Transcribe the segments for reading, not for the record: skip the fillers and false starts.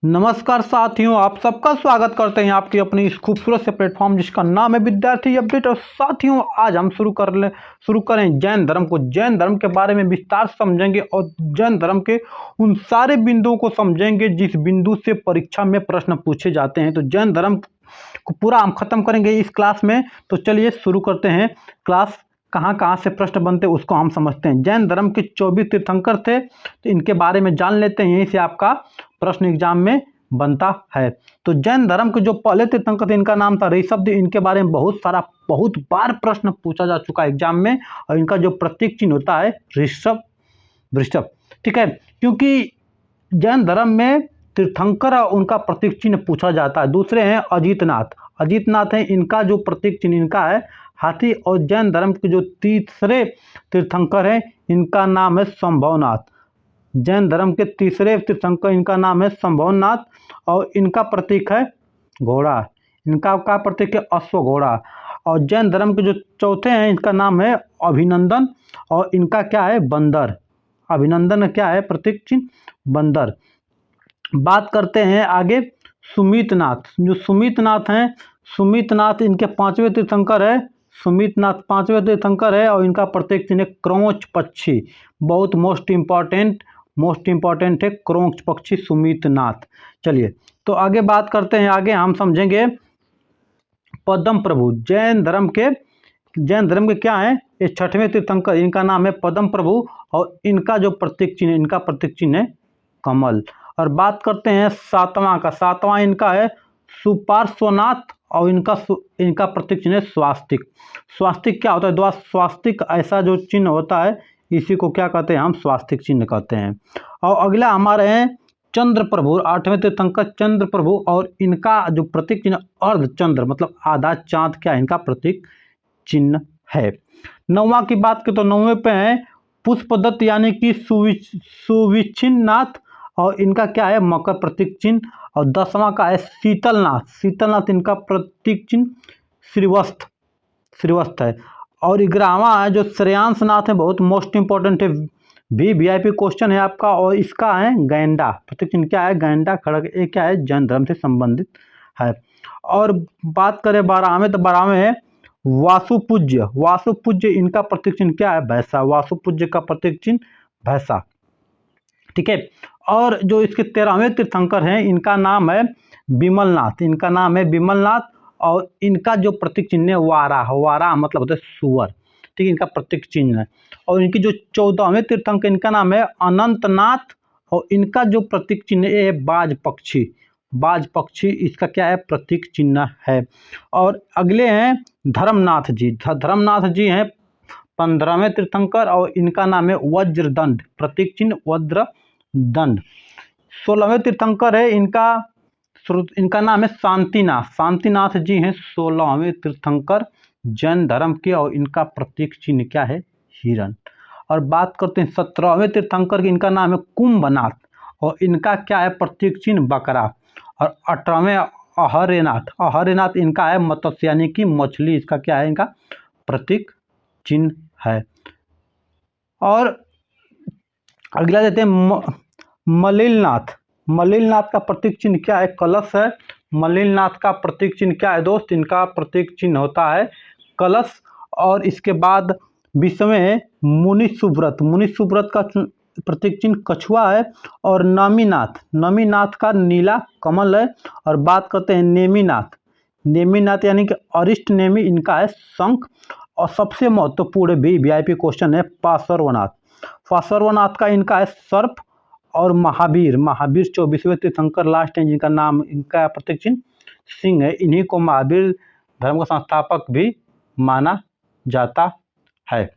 नमस्कार साथियों, आप सबका स्वागत करते हैं आपकी अपनी इस खूबसूरत से प्लेटफॉर्म जिसका नाम है विद्यार्थी अपडेट। और साथियों, आज हम शुरू करें जैन धर्म को। जैन धर्म के बारे में विस्तार से समझेंगे और जैन धर्म के उन सारे बिंदुओं को समझेंगे जिस बिंदु से परीक्षा में प्रश्न पूछे जाते हैं। तो जैन धर्म को पूरा हम खत्म करेंगे इस क्लास में। तो चलिए शुरू करते हैं। क्लास कहाँ कहाँ से प्रश्न बनते हैं उसको हम समझते हैं। जैन धर्म के 24 तीर्थंकर थे, तो इनके बारे में जान लेते हैं। यहीं से आपका प्रश्न एग्जाम में बनता है। तो जैन धर्म के जो पहले तीर्थंकर थे इनका नाम था ऋषभ। इनके बारे में बहुत बार प्रश्न पूछा जा चुका है एग्जाम में। और इनका जो प्रतीक चिन्ह होता है वृषभ, ठीक है। क्योंकि जैन धर्म में तीर्थंकर और उनका प्रतीक चिन्ह पूछा जाता है। दूसरे हैं अजितनाथ हैं, इनका जो प्रतीक चिन्ह इनका है हाथी। और जैन धर्म के जो तीसरे तीर्थंकर हैं इनका नाम है संभवनाथ। जैन धर्म के तीसरे तीर्थंकर इनका नाम है संभवनाथ और इनका प्रतीक है घोड़ा। इनका का प्रतीक है अश्व घोड़ा। और जैन धर्म के जो चौथे हैं इनका नाम है अभिनंदन और इनका क्या है बंदर। अभिनंदन क्या है प्रतीक चिन्ह बंदर। बात करते हैं आगे सुमितनाथ। जो सुमितनाथ हैं, सुमितनाथ इनके पांचवें तीर्थंकर है। सुमितनाथ पांचवें तीर्थंकर है और इनका प्रतीक चिन्ह क्रोंच पक्षी। बहुत मोस्ट इंपॉर्टेंट है क्रोंच पक्षी सुमितनाथ। चलिए तो आगे बात करते हैं। आगे हम समझेंगे पद्म प्रभु। जैन धर्म के क्या है, ये छठवें तीर्थंकर, इनका नाम है पद्म प्रभु और इनका जो प्रतीक चिन्ह है कमल। और बात करते हैं सातवां इनका है सुपार्श्वनाथ और इनका प्रतीक चिन्ह है स्वास्तिक। स्वास्तिक क्या होता है, स्वास्तिक ऐसा जो चिन्ह होता है इसी को क्या कहते हैं, हम स्वास्तिक चिन्ह कहते हैं। और अगला हमारे हैं चंद्र प्रभु, आठवें तीर्थंकर चंद्र प्रभु और इनका जो प्रतीक चिन्ह अर्धचंद्र मतलब आधा चांद क्या इनका प्रतीक चिन्ह है। नौवां की बात करें तो नौवें पे है पुष्पदत्त यानी कि सुविच्छिन्ननाथ और इनका क्या है मकर प्रतीक चिन्ह। और 10वां का है शीतलनाथ इनका प्रतीक चिन्ह श्रीवत्स है। और 11वां है जो श्रेयांसनाथ है, बहुत मोस्ट इंपॉर्टेंट है, वीआईपी क्वेश्चन है आपका। और इसका है गैंडा, प्रतीक चिन्ह क्या है गैंडा खड़ग। ये क्या है जैन धर्म से संबंधित है। और बात करें 12वें तो 12वें है वासुपूज्य इनका प्रतीक चिन्ह क्या है भैंसा। वासुपूज्य का प्रतीक चिन्ह भैंसा, ठीक है। और जो इसके 13वें तीर्थंकर हैं इनका नाम है विमलनाथ और इनका जो प्रतीक चिन्ह है वारा मतलब होता है सुअर, ठीक है, इनका प्रतीक चिन्ह है। और इनकी जो 14वें तीर्थंकर इनका नाम है अनंतनाथ और इनका जो प्रतीक चिन्ह है बाज पक्षी इसका क्या है प्रतीक चिन्ह है। और अगले हैं धर्मनाथ जी हैं 15वें तीर्थंकर और इनका नाम है वज्रदंड, प्रतीक चिन्ह वज्रदंड। 16वें तीर्थंकर है इनका नाम है शांतिनाथ जी हैं 16वें तीर्थंकर जैन धर्म के और इनका प्रतीक चिन्ह क्या है हिरण। और बात करते हैं 17वें तीर्थंकर की, इनका नाम है कुंभनाथ और इनका क्या है प्रतीक चिन्ह बकरा। और 18वें अहर्यनाथ इनका है मत्स्य यानी कि मछली, इसका क्या है इनका प्रतीक चिन्ह है। और अगला देते हैं मलिलनाथ का प्रतीक चिन्ह क्या है कलश है। मलिलनाथ का प्रतीक चिन्ह क्या है दोस्त, इनका प्रतीक चिन्ह होता है कलश। और इसके बाद 20वें है मुनि सुव्रत का प्रतीक चिन्ह कछुआ है। और नमीनाथ का नीला कमल है। और बात करते हैं नेमिनाथ यानी कि अरिष्ट नेमि, इनका है शंख। और सबसे महत्वपूर्ण वीआईपी क्वेश्चन है पार्श्वनाथ का इनका है सर्प। और महावीर 24वें तीर्थंकर लास्ट हैं जिनका नाम इनका प्रतीक चिन्ह सिंह है। इन्हीं को महावीर धर्म का संस्थापक भी माना जाता है।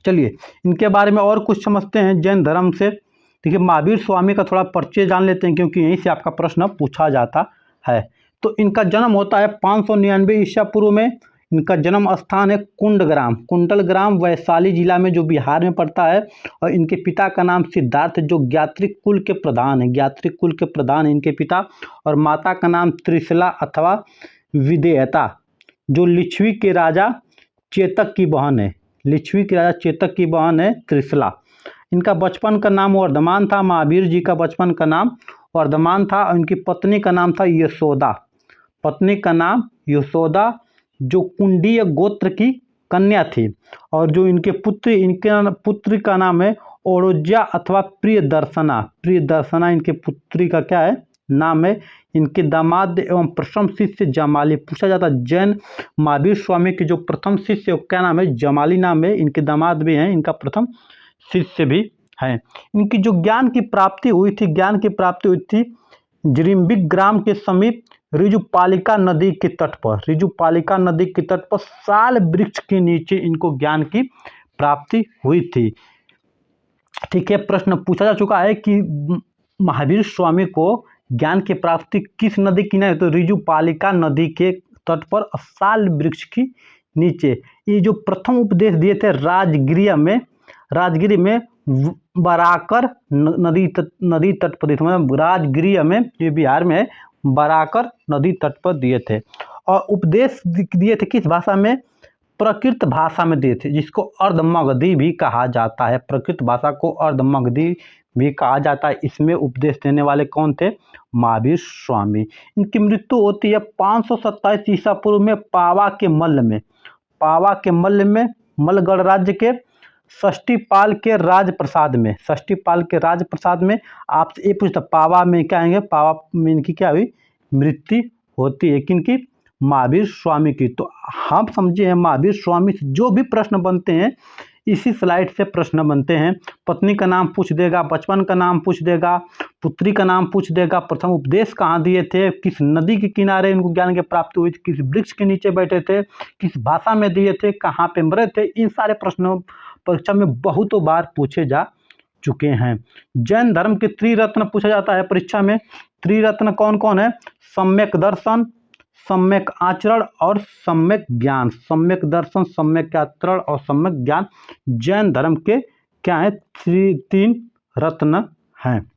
चलिए इनके बारे में और कुछ समझते हैं जैन धर्म से। ठीक है, महावीर स्वामी का थोड़ा परिचय जान लेते हैं क्योंकि यहीं से आपका प्रश्न पूछा जाता है। तो इनका जन्म होता है 599 ईसा पूर्व में। इनका जन्म स्थान है कुंडलग्राम वैशाली जिला में जो बिहार में पड़ता है। और इनके पिता का नाम सिद्धार्थ जो ज्ञात्रिक कुल के प्रधान है इनके पिता। और माता का नाम त्रिशला अथवा विदेयता जो लिच्छवी के राजा चेतक की बहन है त्रिशला। इनका बचपन का नाम वर्धमान था। महावीर जी का बचपन का नाम वर्धमान था और इनकी पत्नी का नाम था यशोदा। पत्नी का नाम यशोदा, जो कुंडीय गोत्र की कन्या थी। और जो इनके पुत्र का नाम है ओरोज्या अथवा प्रियदर्शना। प्रियदर्शना इनके पुत्री का क्या है, नाम है। इनके दामाद एवं प्रथम शिष्य जमाली। पूछा जाता है जैन महावीर स्वामी के जो प्रथम शिष्य क्या नाम है, जमाली नाम है। इनके दामाद भी हैं, इनका प्रथम शिष्य भी है। इनकी जो ज्ञान की प्राप्ति हुई थी जिरिम्बिक ग्राम के समीप ऋजुपालिका नदी के तट पर। ऋजुपालिका नदी के तट पर साल वृक्ष के नीचे इनको ज्ञान की प्राप्ति हुई थी। ठीक है, प्रश्न पूछा जा चुका है कि महावीर स्वामी को ज्ञान की प्राप्ति किस नदी किनारे, तो ऋजुपालिका नदी के तट पर साल वृक्ष की नीचे। ये जो प्रथम उपदेश दिए थे राजगिरी में बराकर नदी तट पर दिए थे। मतलब राजगिरी में, ये बिहार में है, बराकर नदी तट पर दिए थे। और उपदेश दिए थे किस भाषा में, प्राकृत भाषा में दिए थे, जिसको अर्धमगधी भी कहा जाता है। प्राकृत भाषा को अर्धमगधी भी कहा जाता है। इसमें उपदेश देने वाले कौन थे, महावीर स्वामी। इनकी मृत्यु होती है 527 ईसा पूर्व में पावा के मल्ल में मलगढ़ राज्य के षष्ठीपाल के राजप्रसाद में। आपसे ये पूछता पावा में क्या आएंगे, पावा में इनकी क्या हुई, मृत्यु होती है किनकी, महावीर स्वामी की। तो हम समझे हैं महावीर स्वामी से जो भी प्रश्न बनते हैं इसी स्लाइड से प्रश्न बनते हैं। पत्नी का नाम पूछ देगा, बचपन का नाम पूछ देगा, पुत्री का नाम पूछ देगा, प्रथम उपदेश कहाँ दिए थे, किस नदी के किनारे इनको ज्ञान की प्राप्ति हुई थी, किस वृक्ष के नीचे बैठे थे, किस भाषा में दिए थे, कहाँ पे मरे थे। इन सारे प्रश्नों परीक्षा में बहुतों बार पूछे जा चुके हैं। जैन धर्म के त्रिरत्न पूछा जाता है परीक्षा में। त्रिरत्न कौन कौन है, सम्यक दर्शन, सम्यक आचरण और सम्यक ज्ञान। सम्यक दर्शन, सम्यक आचरण और सम्यक ज्ञान जैन धर्म के क्या है, तीन रत्न हैं।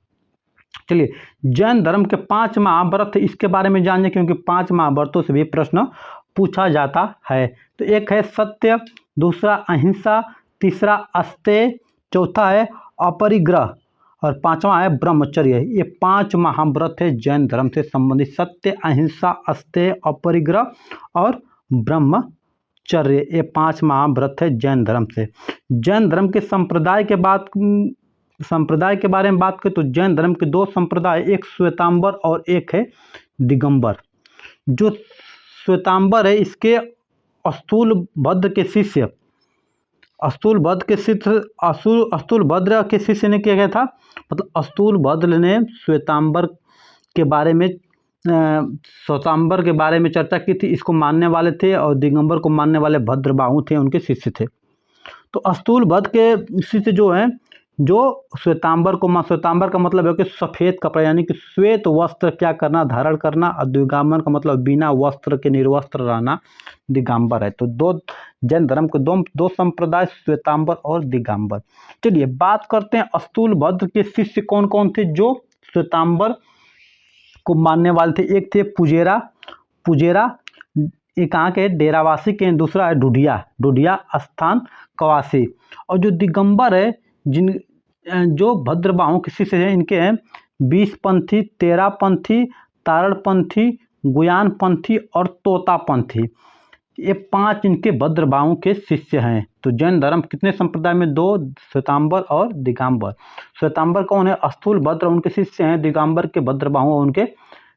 चलिए, जैन धर्म के 5 महाव्रत इसके बारे में जानिए, क्योंकि 5 महाव्रतों से भी प्रश्न पूछा जाता है। तो एक है सत्य, दूसरा अहिंसा, तीसरा अस्तेय, चौथा है अपरिग्रह और 5वां है ब्रह्मचर्य। ये 5 महाव्रत है जैन धर्म से संबंधित। सत्य, अहिंसा, अस्तेय, अपरिग्रह और ब्रह्मचर्य, ये 5 महाव्रत है जैन धर्म से। जैन धर्म के संप्रदाय के बारे में बात करें तो जैन धर्म के 2 संप्रदाय, एक श्वेतांबर और एक है दिगंबर। जो श्वेतांबर है इसके अस्तूलभद्र के शिष्य अस्तूलभद्र के शिष्य ने क्या किया था, मतलब अस्तूलभद्र ने श्वेतांबर के बारे में चर्चा की थी। इसको मानने वाले थे और दिगंबर को मानने वाले भद्रबाहु थे, उनके शिष्य थे। तो अस्तूलभद्र के शिष्य जो हैं, जो श्वेतांबर का मतलब है कि सफ़ेद कपड़ा, यानी कि श्वेत वस्त्र क्या करना, धारण करना। और दिगंबर का मतलब बिना वस्त्र के निर्वस्त्र रहना दिगंबर है। तो जैन धर्म के दो संप्रदाय, श्वेतांबर और दिगंबर। चलिए बात करते हैं अस्तूलभद्र के शिष्य कौन कौन थे जो श्वेतांबर को मानने वाले थे। एक थे पुजेरा, ये कहाँ के, डेरावासी के। दूसरा है डुडिया स्थान कवासी। और जो दिगंबर है, जो भद्रबाहु के शिष्य हैं, इनके हैं 20पंथी, 13पंथी, तारणपंथी, गुयानपंथी और तोतापंथी। ये 5 इनके भद्रबाहु के शिष्य हैं। तो जैन धर्म कितने संप्रदाय में, 2, श्वेतांबर और दिगंबर। श्वेतांबर कौन है, अस्तूलभद्र उनके शिष्य हैं, दिगंबर के भद्रबाहु उनके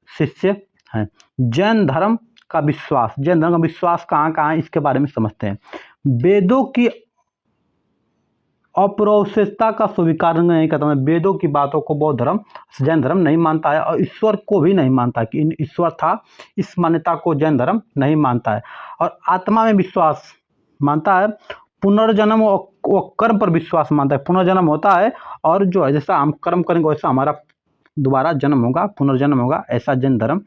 शिष्य हैं। जैन धर्म का विश्वास कहाँ कहाँ है, इसके बारे में समझते हैं। वेदों की अपौरुषेयता का स्वीकार नहीं करता है। वेदों की बातों को बौद्ध धर्म, जैन धर्म नहीं मानता है और ईश्वर को भी नहीं मानता कि ईश्वर था। इस मान्यता को जैन धर्म नहीं मानता है। और आत्मा में विश्वास मानता है। पुनर्जन्म और कर्म पर विश्वास मानता है। पुनर्जन्म होता है और जो है जैसा हम कर्म करेंगे वैसा हमारा दोबारा जन्म होगा, पुनर्जन्म होगा, ऐसा जैन धर्म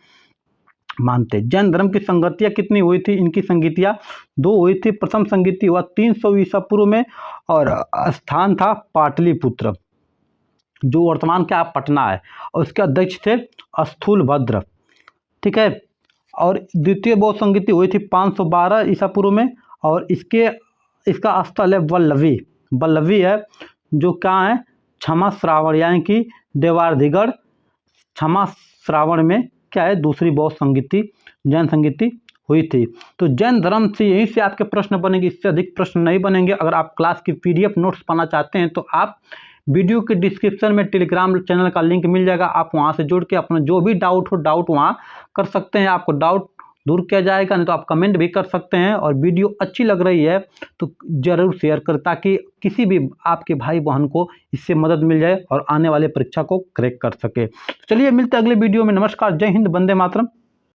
मानते। जैन धर्म की संगतियाँ कितनी हुई थी, इनकी संगतियाँ 2 हुई थी। प्रथम संगति हुआ 300 ईसा पूर्व में और स्थान था पाटलिपुत्र, जो वर्तमान क्या पटना है। और उसके अध्यक्ष थे अस्तूलभद्र, ठीक है। और द्वितीय बौद्ध संगति हुई थी 512 ईसा पूर्व में और इसका स्थल है वल्लवी है, जो क्या है, क्षमा श्रावण यानी कि देवार्धिगढ़ क्षमा श्रावण में क्या है, दूसरी बौद्ध संगीति जैन संगीति हुई थी। तो जैन धर्म से यहीं से आपके प्रश्न बनेंगे, इससे अधिक प्रश्न नहीं बनेंगे। अगर आप क्लास की PDF नोट्स पाना चाहते हैं तो आप वीडियो के डिस्क्रिप्शन में टेलीग्राम चैनल का लिंक मिल जाएगा, आप वहां से जुड़ के अपना जो भी डाउट हो डाउट वहां कर सकते हैं, आपको डाउट दूर किया जाएगा। नहीं तो आप कमेंट भी कर सकते हैं। और वीडियो अच्छी लग रही है तो जरूर शेयर करें ताकि किसी भी आपके भाई बहन को इससे मदद मिल जाए और आने वाले परीक्षा को क्रैक कर सके। चलिए मिलते हैं अगले वीडियो में। नमस्कार, जय हिंद, वंदे मातरम।